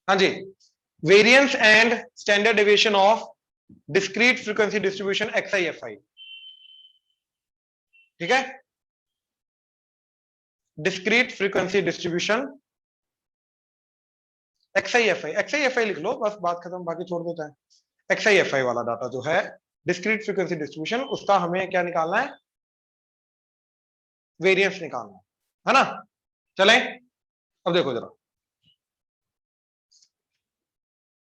हाँ जी, variance and standard deviation of discrete frequency distribution x i f i. ठीक है, discrete frequency distribution x i f i लिख लो, बस बात खत्म, बाकी छोड़ देता है। एक्सआई वाला डाटा जो है डिस्क्रीट फ्रीक्वेंसी डिस्ट्रीब्यूशन, उसका हमें क्या निकालना है, वेरिएंस निकालना है ना। चलें, अब देखो जरा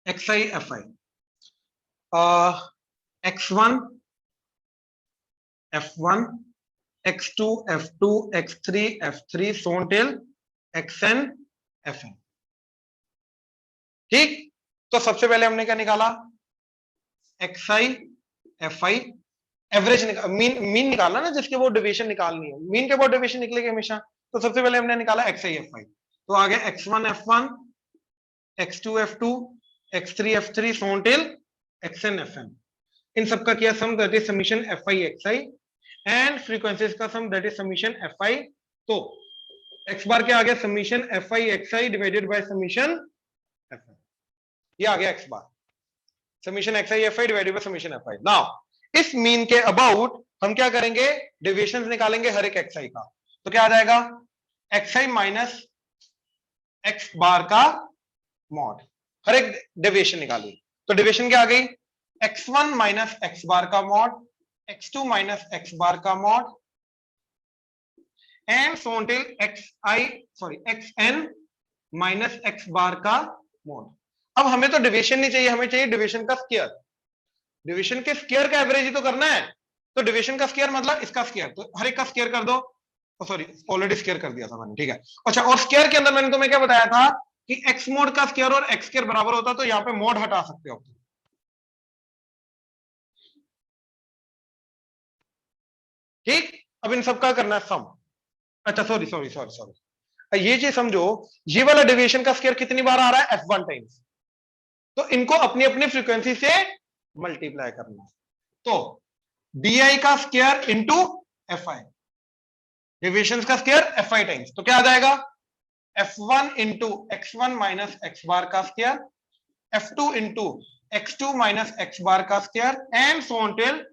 XI x1 f1 x2 f2 x3 f3 so on till xn fn। ठीक, तो सबसे पहले हमने क्या निकाला, एक्सआई एफआई एवरेज मीन निकालना ना, जिसके वो डेविएशन निकालनी है, मीन के वो डेविएशन निकलेगी हमेशा। तो सबसे पहले हमने निकाला एक्सआई एफआई, तो आ गया x1 f1 x2 f2 x3 f3 so on till xn fn। इन सबका किया sum, that is summation f i x i, and frequencies का sum, that is summation f i. तो एक्स बार क्या आ गया, summation f i x i divided by summation f i, ये आ गया x bar, summation x i f i divided by summation f i. Now इस mean के अबाउट हम क्या करेंगे, डेविएशंस निकालेंगे हर एक एक्सआई का। तो क्या आ जाएगा, एक्सआई माइनस एक्स बार का मॉड, हर एक डेविएशन निकाली। तो डेविएशन क्या आ गई, x1 माइनस एक्स बार का mod, x2 minus x bar का mod, and so on till xn minus x bar का मॉड। अब हमें तो डिवीजन नहीं चाहिए, हमें चाहिए डिवीजन का स्क्वायर। डिवीजन के स्क्वायर का एवरेज ही तो करना है। तो डिवीजन का स्क्वायर मतलब इसका स्क्वायर, तो हर एक का स्क्वायर कर दो। सॉरी, ऑलरेडी स्क्वायर कर दिया था मैंने, ठीक है। अच्छा, और स्क्वायर के अंदर मैंने तुम्हें क्या बताया था कि एक्स मोड का स्क्वायर और एक्स स्क्वायर बराबर होता, तो यहां पे मोड हटा सकते हो। ठीक, अब इन सबका करना है सम। अच्छा सॉरी सॉरी सॉरी सॉरी, ये चीज समझो, ये वाला डेविएशन का स्क्वायर कितनी बार आ रहा है, f1 टाइम्स। तो इनको अपनी अपनी फ्रीक्वेंसी से मल्टीप्लाई करना है। तो डी का स्क्वायर इंटू एफ आई, डेविएशन का स्क्वायर एफ आई टाइम्स, तो क्या आ जाएगा, f1 into x1 minus x bar का square, f2 into x2 minus x bar का square, and so on till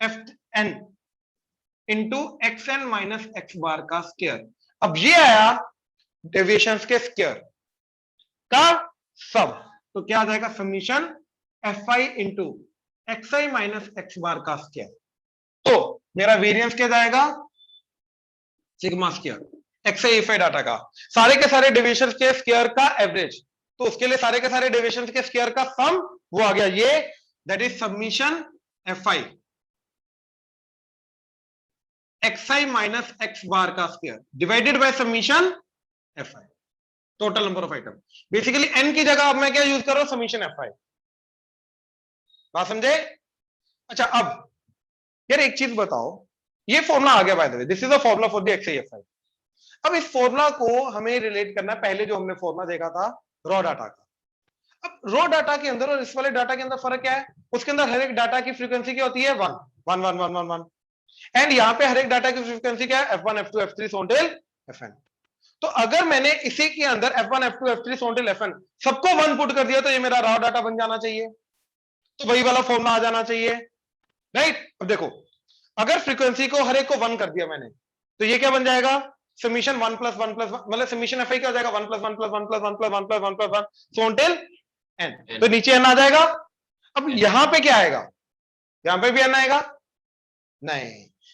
fn into xn minus x bar का square. अब ये आया डेविएशंस के स्क्वायर का सब, तो क्या आ जाएगा, summation f i into x i minus x bar का स्क्वायर। तो मेरा वेरिएंस क्या जाएगा, sigma square x i f i data का, सारे के सारे डेविएशन के स्क्वायर का एवरेज। तो उसके लिए सारे के सारे डेविएशन के स्क्वायर का सम वो आ गया ये, that is summation f i x i minus x bar का square divided by summation f i, total number of item. Basically n की जगह अब मैं क्या यूज कर रहा हूं, समीशन एफ आई। बात समझे। अच्छा, अब यार एक चीज बताओ, ये फॉर्मूला आ गया by the way, this is the formula for the XI F I. अब इस फॉर्मूला को हमें रिलेट करना है, पहले जो हमने फॉर्मूला देखा था रॉ डाटा का। अब रॉ डाटा के अंदर और इस वाले डाटा के अंदर फर्क क्या है, उसके अंदर हर एक डाटा की फ्रीक्वेंसी क्या होती है, 1 1 1 1 1 1, एंड यहाँ पे हर एक डाटा की फ्रीक्वेंसी क्या है, f1 f2 f3 so on till fn। तो अगर मैंने इसी के अंदर f1 f2 f3 so on till fn सबको 1 पुट कर दिया, तो ये मेरा रॉ डाटा बन जाना चाहिए, तो वही वाला फॉर्मूला आ जाना चाहिए, राइट। अब देखो, अगर फ्रीक्वेंसी को हर एक को 1 कर दिया मैंने, तो ये क्या बन जाएगा, समीशन 1 प्लस 1 प्लस 1, मतलब समीशन एफ आई क्या हो जाएगा, 1 plus 1 plus 1 plus 1 plus 1 plus 1 plus 1 so on till N. तो नीचे एन आ जाएगा। अब यहां पे क्या आएगा, यहां पे भी एन आएगा नहीं,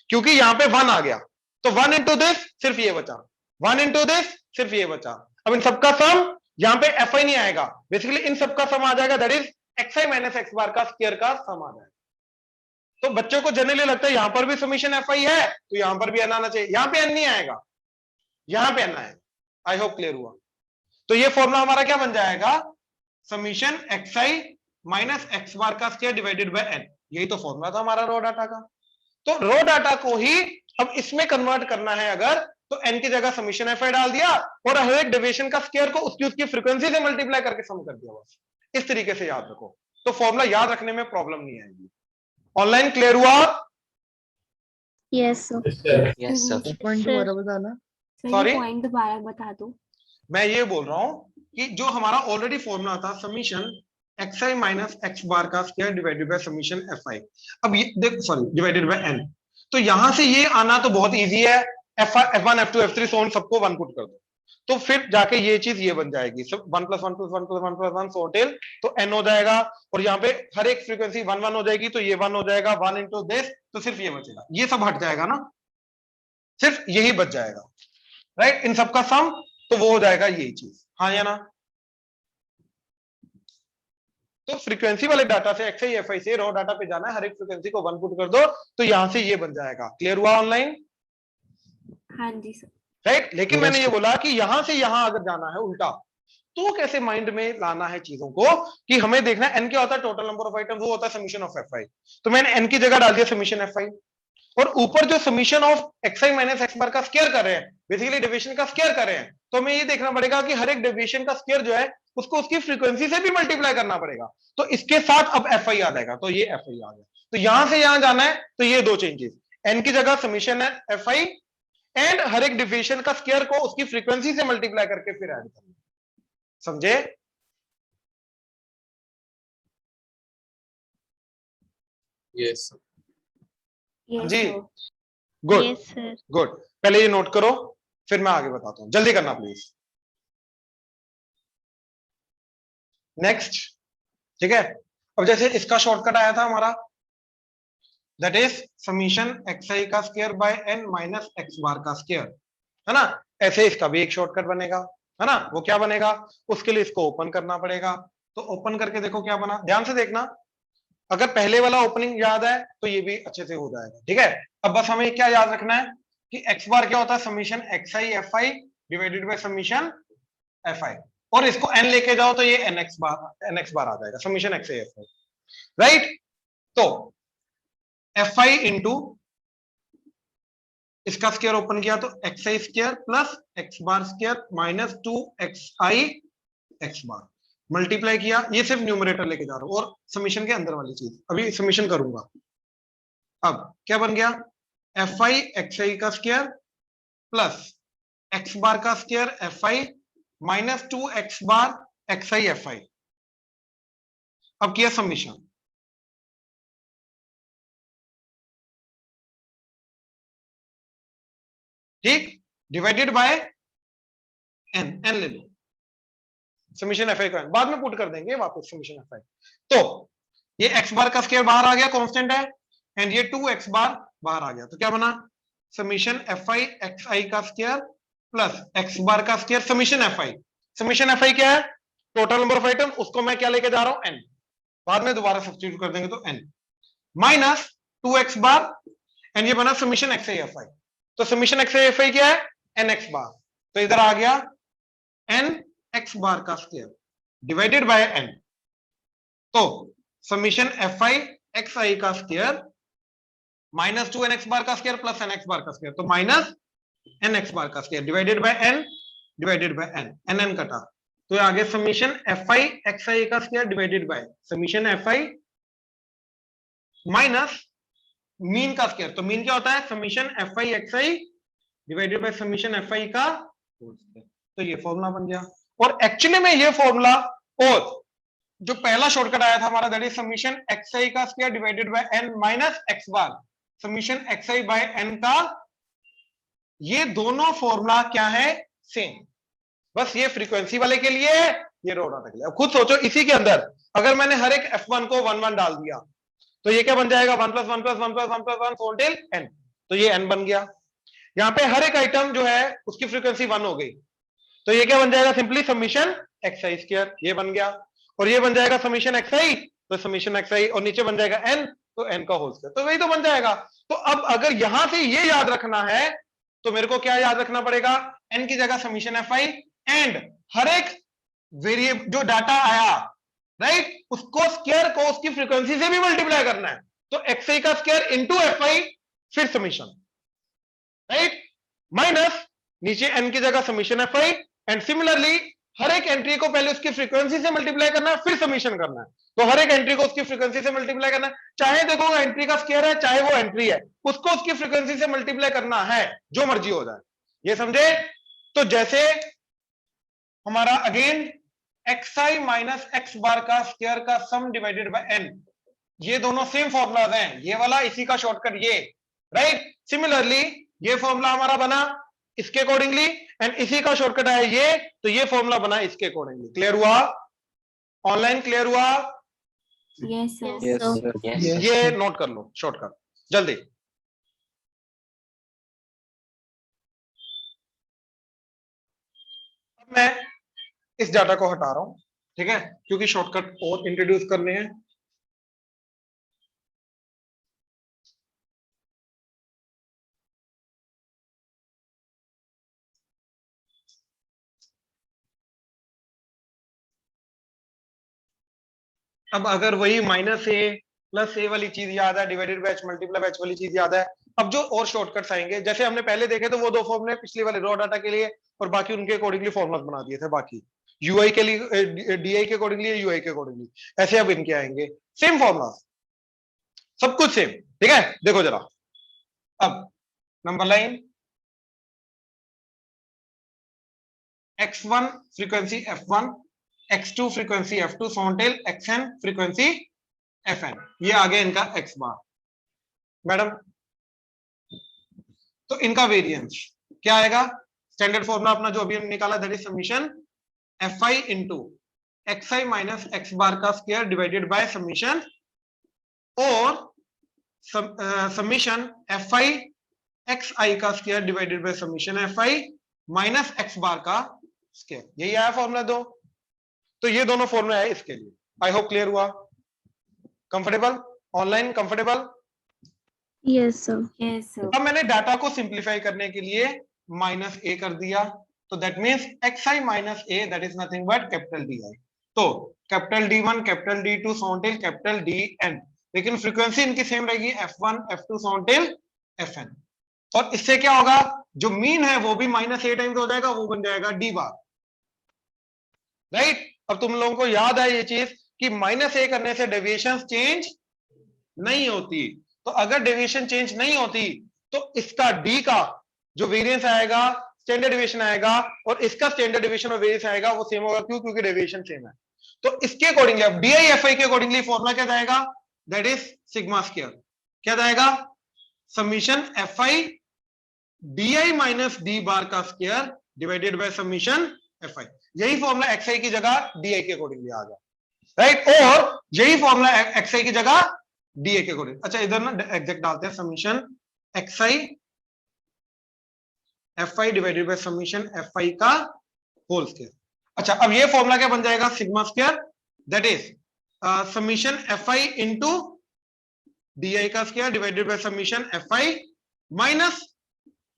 क्योंकि यहां पे 1 आ गया, तो 1 इंटू दिस सिर्फ ये बचा, 1 इंटू दिस सिर्फ ये बचा। अब इन सबका सम, यहां पे एफ आई नहीं आएगा, बेसिकली इन सबका सम आ जाएगा, that is x i minus x bar का स्क्वायर का सम आ जाएगा। तो बच्चों को जनरली लगता है यहां पर भी समीशन एफ आई है, तो यहां पर भी एन आना चाहिए, यहां पे एन नहीं आएगा, यहां पे एन आएगा। आई होप क्लियर हुआ। तो ये फॉर्मूला हमारा क्या बन जाएगा, summation x i minus x bar का स्क्वायर डिवाइडेड बाय एन, यही तो फॉर्मूला था हमारा रॉ डाटा का। तो रॉ डाटा को ही अब इसमें कन्वर्ट करना है अगर, तो एन की जगह समीशन एफ आई डाल दिया, और हर एक डेविएशन का स्क्वायर को उसकी उसकी फ्रीक्वेंसी से मल्टीप्लाई करके सम कर दिया, बस इस तरीके से याद रखो, तो फॉर्मूला याद रखने में प्रॉब्लम नहीं आएगी। ऑनलाइन क्लियर हुआ? Yes sir. Yes sir. Point दोबारा बताना। Sir Sorry? ये पॉइंट दोबारा बता दो। मैं ये बोल रहा हूं कि जो हमारा ऑलरेडी फॉर्मूला था summation x i minus x bar का square divided by summation f आई, अब ये देख सॉरी डिवाइडेड बाय एन, तो यहां से ये आना तो बहुत इजी है, F1 F2 F3 so on सबको 1 पुट कर दो, तो फिर जाके ये चीज ये बन जाएगी, सब 1 + 1 + 1 + 1 + 1 सो टेल, तो n हो जाएगा, और यहाँ पे हर एक फ्रीक्वेंसी 1 1 हो जाएगी, तो ये 1 हो जाएगा, 1 इंटू दिस, तो सिर्फ ये बचेगा, ये सब हट जाएगा ना, सिर्फ यही बच जाएगा, राइट, इन सबका सम, तो वो हो जाएगा यही चीज, हाँ या ना। तो फ्रीक्वेंसी वाले डाटा से एक्सआई एफआई से रॉ डाटा पे जाना है, हर एक फ्रीक्वेंसी को 1 पुट कर दो, तो यहां से ये बन जाएगा, क्लियर हुआ ऑनलाइन? हाँ जी सर। राइट, लेकिन मैंने ये बोला कि यहां से यहां अगर जाना है उल्टा, तो कैसे माइंड में लाना है चीजों को, कि हमें देखना है एन क्या होता है, टोटल नंबर ऑफ आइटम, वो होता है समीशन ऑफ एफ आई, तो मैंने एन की जगह डाल दिया समीशन एफ आई, और ऊपर जो summation of x i minus x bar का स्क्वायर कर रहे हैं, बेसिकली डेविएशन का स्क्वायर कर रहे हैं, तो हमें ये देखना पड़ेगा कि हर एक डेविएशन का स्क्वायर जो है उसको उसकी फ्रीक्वेंसी से भी मल्टीप्लाई करना पड़ेगा, तो इसके साथ अब एफ आई आ जाएगा, तो ये एफ आई आ गया, तो यहां से यहां जाना है, तो ये दो चेंजेस, एन की जगह समीशन है एफ आई, एंड हर एक डिविएशन का स्क्वायर को उसकी फ्रीक्वेंसी से मल्टीप्लाई करके फिर ऐड करना, समझे? यस यस जी, sir. Good yes sir. Good, पहले ये नोट करो, फिर मैं आगे बताता हूं, जल्दी करना प्लीज। नेक्स्ट, ठीक है, अब जैसे इसका शॉर्टकट आया था हमारा, दैट इज समीशन एक्स आई का square by N minus x bar का स्क्वायर, है ना, ऐसे इसका भी एक शॉर्टकट बनेगा, है ना, वो क्या बनेगा, उसके लिए इसको ओपन करना पड़ेगा, तो ओपन करके देखो क्या बना, ध्यान से देखना, अगर पहले वाला ओपनिंग याद है तो ये भी अच्छे से हो जाएगा, ठीक है। अब बस हमें क्या याद रखना है कि एक्स बार क्या होता है, summation x i f I divided by summation f आई, और इसको एन लेके जाओ तो ये एन एक्स बार आ जाएगा, summation x i f i, right, तो एफ आई इंटू इसका स्क्वायर ओपन किया तो एक्स आई square plus x bar square minus 2xi x बार, मल्टीप्लाई किया, ये सिर्फ न्यूमरेटर लेके जा रहा हूं, और समीशन के अंदर वाली चीज अभी समीशन करूंगा। अब क्या बन गया, एफ आई एक्स आई का स्क्वायर प्लस एक्स बार का square F i minus 2x bar x i f आई, अब किया समीशन, ठीक, डिवाइडेड बाय एन, एन ले लो, समीशन एफ आई का बाद में पुट कर देंगे वापस समीशन एफ आई, तो ये एक्स बार का स्क्वायर बाहर आ गया, कांस्टेंट है, एंड ये 2x बार बाहर आ गया, तो क्या बना, समीशन एफ आई एक्स आई का स्क्वायर प्लस एक्स बार का square, summation f I, summation f i क्या है, टोटल नंबर ऑफ आइटम, उसको मैं क्या लेके जा रहा हूं, n, बाद में दोबारा सब्स्टिट्यूट कर देंगे तो n, minus 2x bar, and ये बना summation x i f i, तो summation x i f i क्या है, nx बार, तो इधर आ गया n x बार का स्क्वायर डिवाइडेड बाय n, तो समीशन एफ आई एक्स आई का स्क्वायर माइनस 2nx बार का स्क्वायर प्लस nx बार का स्क्वायर, तो माइनस nx बार का square divided bye n, divided by n, n कटा, तो ये आ गया समीशन एफ आई एक्स आई का square divided by summation f i minus mean का स्क्वायर, तो मीन क्या होता है, summation f i x I divided by summation f i का होल स्क्वायर, तो ये फॉर्मूला बन गया, और एक्चुअली में ये फॉर्मूला, और जो पहला शॉर्टकट आया था हमारा, दैट इज समीशन एक्स आई का square divided by N minus x bar summation x I by N का, ये दोनों फॉर्मूला क्या है, सेम, बस ये फ्रीक्वेंसी वाले के लिए है, ये रो डाटा के लिए। अब खुद सोचो, इसी के अंदर अगर मैंने हर एक f1 को 1 1 डाल दिया, तो ये क्या बन जाएगा, 1 + 1 + 1 + 1 + 1 फोर टेल n, तो ये n बन गया, यहाँ पे हर एक आइटम जो है उसकी फ्रीक्वेंसी 1 हो गई, तो ये क्या बन जाएगा, सिंपली समीशन एक्स आई स्क्वायर, ये बन गया, और ये बन जाएगा समीशन एक्स आई, तो समीशन एक्स आई, और नीचे बन जाएगा n, तो n का होल स्क्वायर, तो वही तो बन जाएगा। तो अब अगर यहां से ये याद रखना है, तो मेरे को क्या याद रखना पड़ेगा, n की जगह समीशन एफ आई, एंड हर एक वेरिएबल जो डाटा आया, राइट, उसको स्क्वायर को उसकी फ्रीक्वेंसी से भी मल्टीप्लाई करना है, तो एक्स आई का स्क्वायर इंटू एफ आई फिर समीशन, राइट, माइनस नीचे n की जगह summation f i, and similarly हर एक एंट्री को पहले उसकी फ्रीक्वेंसी से मल्टीप्लाई करना है, फिर समीशन करना है, तो हर एक एंट्री को उसकी फ्रीक्वेंसी से मल्टीप्लाई करना है, चाहे देखो एंट्री का स्क्वायर है चाहे वो एंट्री है, उसको उसकी फ्रीक्वेंसी से मल्टीप्लाई करना है, जो मर्जी हो जाए, ये समझे। तो जैसे हमारा अगेन xi माइनस x बार का स्क्वायर का सम डिवाइडेड बाय n, ये दोनों सेम फॉर्मूलाज हैं, ये वाला इसी का शॉर्टकट ये, राइट। सिमिलरली ये फॉर्मूला हमारा बना इसके अकॉर्डिंगली एंड इसी का शॉर्टकट है ये, तो ये फॉर्मूला बना इसके अकॉर्डिंगली। क्लियर हुआ? ऑनलाइन क्लियर हुआ? Yes, sir. Yes, sir. ये नोट कर लो शॉर्टकट जल्दी। अब मैं इस डाटा को हटा रहा हूं, ठीक है, क्योंकि शॉर्टकट और इंट्रोड्यूस करने हैं। अब अगर वही माइनस ए प्लस ए वाली चीज याद है, divided by H multiply by H वाली चीज याद है, अब जो और शॉर्टकट्स आएंगे, जैसे हमने पहले देखे तो वो दो फॉर्मूले पिछले वाले रॉ डाटा के लिए और बाकी उनके अकॉर्डिंगली फॉर्मूलाज बना दिए थे, बाकी यूआई के लिए डीआई के अकॉर्डिंगली, यूआई के अकॉर्डिंगली, ऐसे अब इनके आएंगे सेम फॉर्मूला, सब कुछ सेम, ठीक है। देखो जरा, अब number line x1 frequency f1, x2 frequency f2, सॉन्टेल xn frequency fn, ये आ गया इनका x बार। मैडम तो इनका वेरिएंस क्या आएगा? स्टैंडर्ड फॉर्मूला अपना जो अभी हमने निकाला, that is summation fi into xi minus x बार का स्क्वायर डिवाइडेड बाय समीशन, और समीशन fi xi का square divided by summation fi minus x बार का स्क्वायर, यही आया फॉर्मूला दो। तो ये दोनों फॉर्मूला है इसके लिए। आई होप क्लियर हुआ? Comfortable? Online comfortable? Yes, sir. Yes, sir. अब मैंने डाटा को सिंप्लीफाई करने के लिए माइनस ए कर दिया, तो that means xi minus a, that is nothing but capital D i. तो capital D1, capital D2 so on till, capital Dn, लेकिन फ्रीक्वेंसी इनकी सेम रहेगी f1 f2 सॉन्टेल fn। और इससे क्या होगा, जो मीन है वो भी माइनस ए टाइम्स हो जाएगा, वो बन जाएगा डी बार, राइट। अब तुम लोगों को याद है ये चीज कि माइनस ए करने से डेविएशन चेंज नहीं होती, तो अगर डेविएशन चेंज नहीं होती तो इसका डी का जो वेरिएंस आएगा, स्टैंडर्ड डेविएशन आएगा, और इसका स्टैंडर्ड डेविएशन और वेरिएंस आएगा वो सेम होगा। क्यों? क्योंकि डेविएशन सेम है। तो इसके अकॉर्डिंगली अब डी आई एफ आई के अकॉर्डिंगली फॉर्मूला क्या जाएगा? That is sigma square. क्या जाएगा? Summation f i d i minus d bar का square divided by summation f i. यही फॉर्मूला एक्स आई की जगह डी आई के अकॉर्डिंगली आ गया, राइट। और यही फॉर्मूला एक्स आई की जगह डी आई के अकॉर्डिंग। अच्छा इधर ना एग्जैक्ट डालते हैं, summation x i f I divided by summation f i का होल स्क्वायर। अच्छा अब ये फॉर्मूला क्या बन जाएगा? Sigma square, that is summation f i into d i का square divided by summation f i minus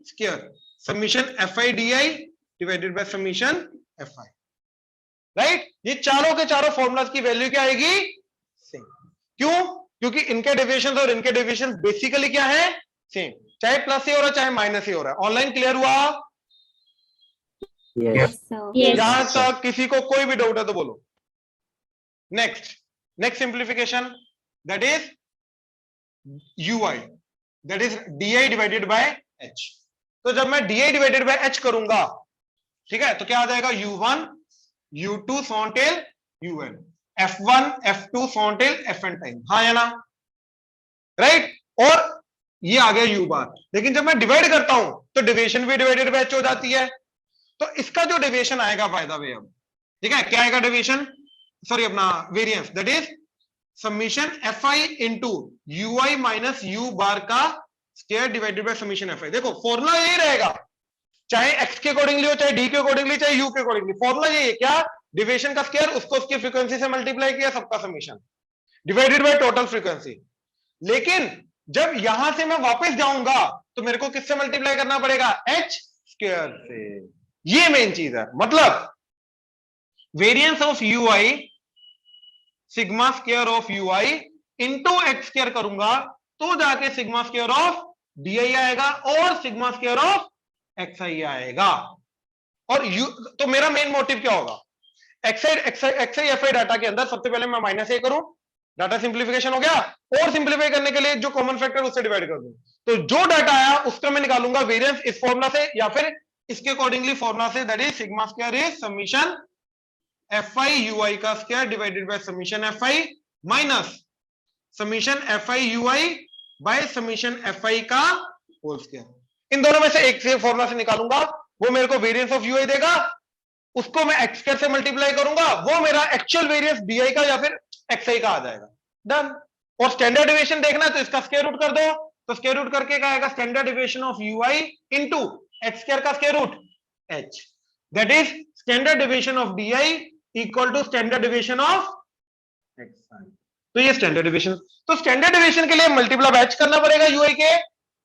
square summation f i d i divided by summation f i, right. ये चारों के चारों फॉर्मूलाज की value क्या आएगी? Same. क्यों? क्योंकि इनके डेविएशन और इनके डेविएशन बेसिकली क्या है? सेम, चाहे प्लस ए हो रहा है चाहे माइनस ए हो रहा है। ऑनलाइन क्लियर हुआ? Yes, sir. Yes. जहां तक किसी को कोई भी डाउट है तो बोलो। Next simplification, that is ui, that is di divided by h। तो जब मैं di डिवाइडेड बाय h करूंगा, ठीक है, तो क्या आ जाएगा? u1 u2 सॉन्टेल un, f1 f2 सॉन्टेल fn time, हाँ या ना, राइट। और ये आ गया u बार। लेकिन जब मैं डिवाइड करता हूं तो डेविएशन भी डिवाइडेड बाय h हो जाती है। तो इसका जो डेविएशन आएगा बाय द वे, अब ठीक है, क्या आएगा डेविएशन, सॉरी अपना variance, that is summation f i into u i minus u bar का square divided by summation f i. देखो फॉर्मूला यही रहेगा, चाहे एक्स के अकॉर्डिंगली हो, चाहे डी के अकॉर्डिंगली, चाहे यू के अकॉर्डिंगली, फॉर्मूला यही है। क्या? डिविएशन का स्क्वायर, उसको उसकी फ्रीक्वेंसी से मल्टीप्लाई किया, सबका summation divided by total frequency. लेकिन जब यहां से मैं वापस जाऊंगा तो मेरे को किससे मल्टीप्लाई करना पड़ेगा? एच स्क्वायर से। ये मेन चीज है, मतलब variance of u I sigma square of u i into x square करूंगा तो जाके सिग्मा स्क्वायर ऑफ डी आई आएगा और सिग्मा स्क्वायर ऑफ एक्स आई आएगा। और यू, तो मेरा मेन मोटिव क्या होगा? एक्सआई एफआई डाटा के अंदर सबसे पहले मैं माइनस ए करूं, डाटा सिंप्लीफिकेशन हो गया, और सिंप्लीफाई करने के लिए जो कॉमन फैक्टर उससे डिवाइड कर दूं, तो जो डाटा आया उसका मैं निकालूंगा वेरिएंस इस फॉर्मूला से या फिर इसके अकॉर्डिंगली फॉर्मूला से, that is sigma square is summation f i u i का square divided by summation f i minus summation f i u i by summation f i का होल स्क्वायर। इन दोनों में से एक से फॉर्मूला से निकालूंगा, वो मेरे को वेरिएंस ऑफ यू आई देगा, उसको मैं एक्स स्क्वायर से मल्टीप्लाई करूंगा, वो मेरा एक्चुअल वेरिएंस डी आई का या फिर एक्स आई का आ जाएगा। डन। और स्टैंडर्ड डेविएशन देखना है तो इसका स्क्वायर रूट कर दो, तो स्क्वायर रूट करके क्या आएगा, standard deviation of u i into x square का square root h, that is standard deviation of d i equal to standard deviation of x i. तो ये स्टैंडर्ड डेविएशन, तो स्टैंडर्ड डेविएशन के लिए multiply H करना पड़ेगा you आई के,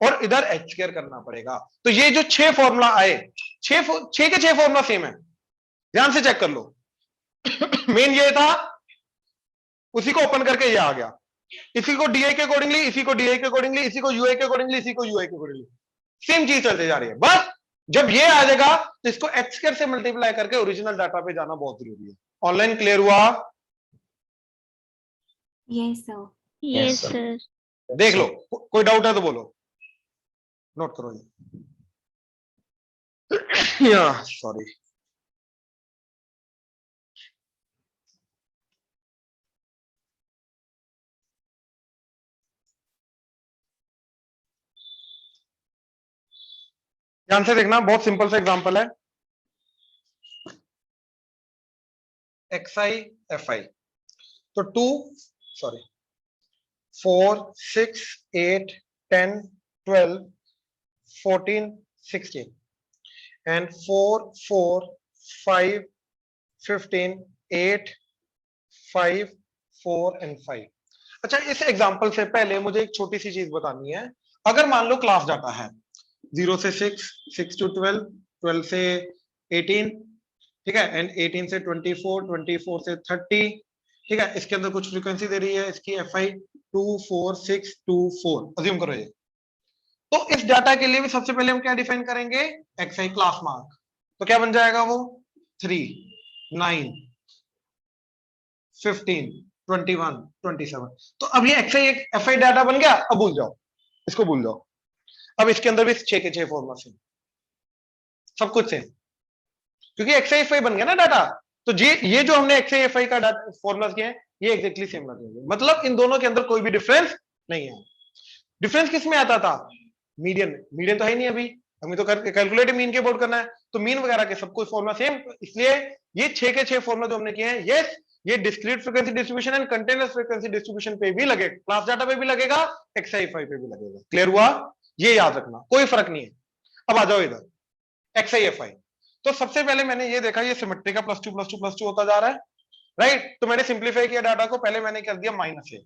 और इधर एच स्क्वायर करना पड़ेगा। तो ये जो 6 फॉर्मूला आए, 6 के 6 फॉर्मूला सेम है, ध्यान से चेक कर लो। मेन ये था, उसी को ओपन करके ये आ गया, इसी को डीआई के अकॉर्डिंगली, इसी को डीआई के अकॉर्डिंगली, इसी को यूआई के अकॉर्डिंगली, इसी को यूआई के अकॉर्डिंगली, सेम चीज चलते जा रही है। बस जब ये आ जाएगा तो इसको एक्स स्क्वायर से मल्टीप्लाई करके ओरिजिनल डाटा पे जाना बहुत जरूरी है। ऑनलाइन क्लियर हुआ? Yes, sir. Yes, sir. देख लो, कोई डाउट है तो बोलो, नोट करो ये। सॉरी, ध्यान से देखना, बहुत सिंपल सा एग्जांपल है, एक्स आई एफ आई। तो 4 6 8 10 12 14 16 and 4 4 5 15 8 5 4 and 5। अच्छा, इस एग्जांपल से पहले मुझे एक छोटी सी चीज बतानी है। अगर मान लो क्लास डाटा है 0 से 6, 6 to 12, 12 से 18, ठीक है, एंड 18 से 24, 24 से 30, ठीक है। इसके अंदर कुछ फ्रीक्वेंसी दे रही है इसकी एफ आई 24624, अज्यूम करो ये। तो इस डाटा के लिए भी सबसे पहले हम क्या डिफाइन करेंगे, एक्स आई क्लास मार्क। तो क्या बन जाएगा वो 3 9 15 21 27। तो अब ये x i f i data बन गया। अब भूल जाओ, इसको भूल जाओ। अब इसके अंदर भी 6 के 6 फॉर्मूला से, सब कुछ से, क्योंकि एक्सआईएफआई बन गया ना डाटा। तो ये जो हमने एक्सआईएफआई का फॉर्मूला किए हैं, ये एग्जैक्टली सेम लगेंगे, मतलब इन दोनों के अंदर कोई भी डिफरेंस नहीं है। डिफरेंस किस में आता था, मीडियन। मीडियन तो है नहीं अभी, हमें तो कैलकुलेट मीन के बोर्ड करना है, तो मीन वगैरह के सब कुछ फॉर्मूला सेम। इसलिए ये 6 के 6 फॉर्मूला जो हमने किए हैं, यस, ये discrete frequency distribution and continuous frequency distribution पे भी लगेगा, क्लास डाटा पे भी लगेगा, एक्सआईएफआई पे भी लगेगा। क्लियर हुआ? ये याद रखना, कोई फर्क नहीं है। अब आ जाओ इधर एक्सआईएफआई। तो सबसे पहले मैंने ये देखा, ये सिमेट्री का +2 +2 +2 होता जा रहा है, राइट। तो मैंने सिंप्लीफाई किया डाटा को, पहले मैंने कर दिया -a।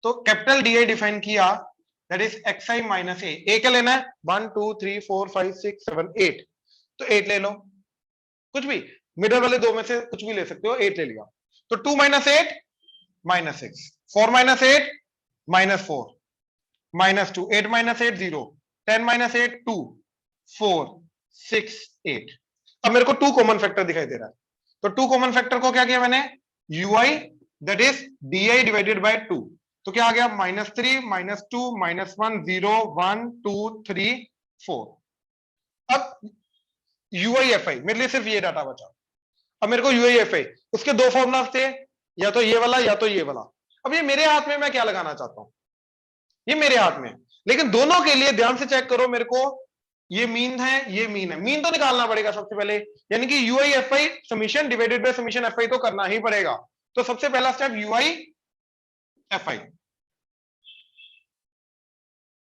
तो कैपिटल डी आई डिफाइन किया, that is x i minus a क्या लेना है, 1 2 3 4 5 6 7 8। तो 8 ले लो, कुछ भी मिडल वाले दो में से कुछ भी ले सकते हो, 8 ले लिया। तो 2 - 8 -6, 4 - 8 -4, -2, 8 - 8 0, 10 - 8 2, 4 6 8। अब मेरे को 2 कॉमन फैक्टर दिखाई दे रहा है, तो 2 कॉमन फैक्टर को क्या किया मैंने, ui that is di divided by 2। तो क्या आ गया, -3 -2 -1 0 1 2 3 4। अब UIFI मेरे लिए सिर्फ ये डाटा बचा। अब मेरे को UIFI, उसके 2 फॉर्मूला थे, या तो ये वाला या तो ये वाला। अब ये मेरे हाथ में, मैं क्या लगाना चाहता हूं, ये मेरे हाथ में, लेकिन दोनों के लिए ध्यान से चेक करो, मेरे को ये मीन है, ये मीन है, मीन तो निकालना पड़ेगा सबसे पहले, यानी कि UIFI summation divided by summation FI तो करना ही पड़ेगा। तो सबसे पहला स्टेप UIFI,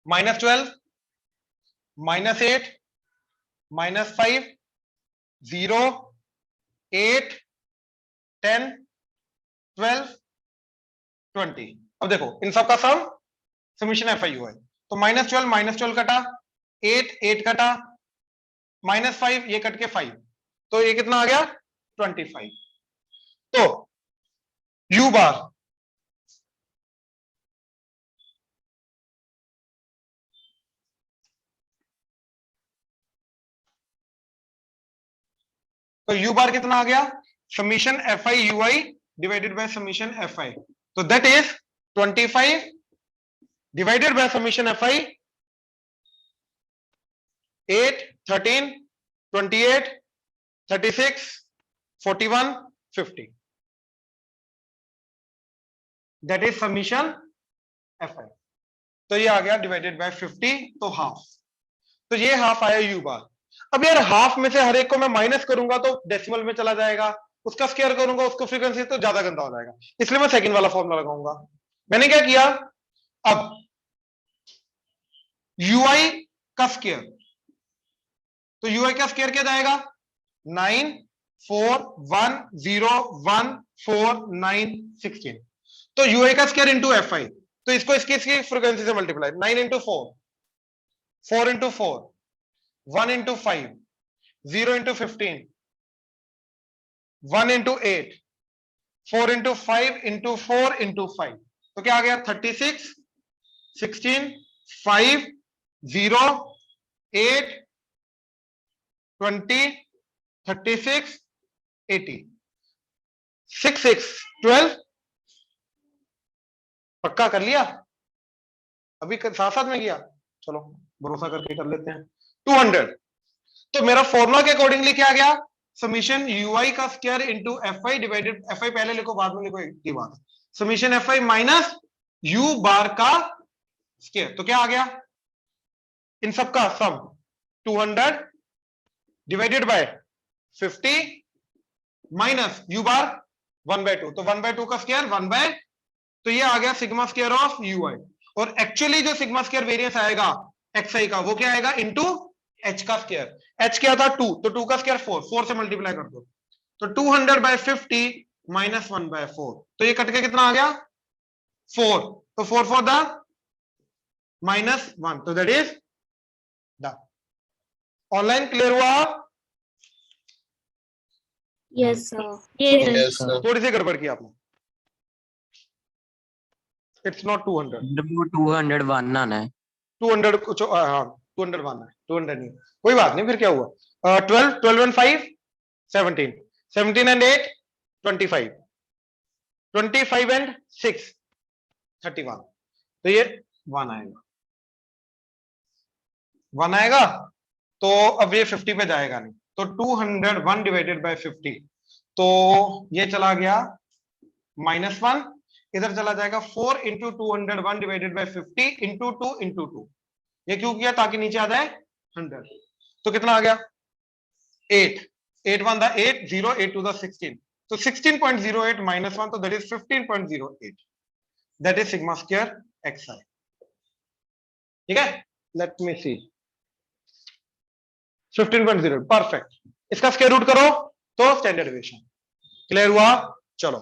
-12 -8 -5 0 8 10 12 20। अब देखो इन सब का सम समीशन FI हुआ है, तो -12 कटा, 8 कटा, -5 ये कट के 5, तो ये कितना आ गया 25। तो U बार कितना आ गया, summation FI UI divided by summation FI। तो that is 25 divided by summation FI 8 13 28 36 41 50, that is summation fi। तो ये आ गया डिवाइडेड बाय 50, तो हाफ, तो ये हाफ आया u बार। अब यार हाफ में से हर एक को मैं माइनस करूंगा तो डेसिमल में चला जाएगा, उसका स्क्वायर करूंगा उसको फ्रीक्वेंसी तो ज्यादा गंदा हो जाएगा, इसलिए मैं सेकंड वाला फॉर्मूला लगाऊंगा। मैंने क्या किया, अब ui का स्क्वायर, तो ui का स्क्वायर क्या जाएगा 941014916, तो ui का स्क्वायर इंटू fi, तो इसको इसकी फ्रीक्वेंसी से multiply, 9 into 4, 4 into 4, 1 into 5, 0 into 15, 1 into 8, 4 into 5 into 4 into 5, तो क्या आ गया 36, 16, 5, 0, 8, 20, 36, 80, 6, 6, 12, पक्का कर लिया, अभी साथ साथ में किया, चलो भरोसा करके कर लेते हैं। 200, तो मेरा फॉर्मूला के अकॉर्डिंगली क्या आ गया, समीशन ui का square into fi divided, fi पहले लिखो बाद में लिखो एक ही बात, समीशन fi माइनस u बार का स्क्वायर, तो क्या आ गया इन सब का सम 200 डिवाइडेड बाय 50 माइनस u बार 1/2, तो 1/2 का स्क्वायर 1/, तो ये आ गया सिग्मा स्क्वायर ऑफ ui, और एक्चुअली जो सिग्मा स्क्वायर वेरिएंस आएगा xi का वो क्या आएगा इंटू h का स्क्वायर, h क्या था 2, तो 2 का स्क्वायर 4, 4 से मल्टीप्लाई कर दो, तो 200/50 माइनस 1/4, तो ये कट के कितना आ गया 4, तो 4 फॉर द -1, तो that is done. Online clear हुआ? Yes, sir. Yes, sir. थोड़ी सी गड़बड़ की आपने, इट्स नॉट 200, 201 आना है। 200 कुछ, हाँ 200 आना है, 200 नहीं, कोई बात नहीं, फिर क्या हुआ 12, 12 and 5 17, 17 and 8 25, 25 and 6 31, तो ये 1 आएगा, 1 आएगा, तो अब ये 50 पे जाएगा नहीं, तो 201 डिवाइडेड बाय 50, तो ये चला गया -1, इधर चला जाएगा 4 into 201 divided by 50 into 2 into 2, ये क्यों किया ताकि नीचे आ जाए 100, तो कितना आ गया 8, 8 1 द 8, 0 8 2 द 16, तो 16.08 -1, तो that is 15.08, that is sigma square xi, ठीक है, लेट मी सी 15.0, परफेक्ट, इसका स्क्वायर रूट करो तो स्टैंडर्ड डेविएशन, क्लियर हुआ? चलो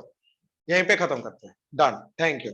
यहीं पे खत्म करते हैं, डन, थैंक यू।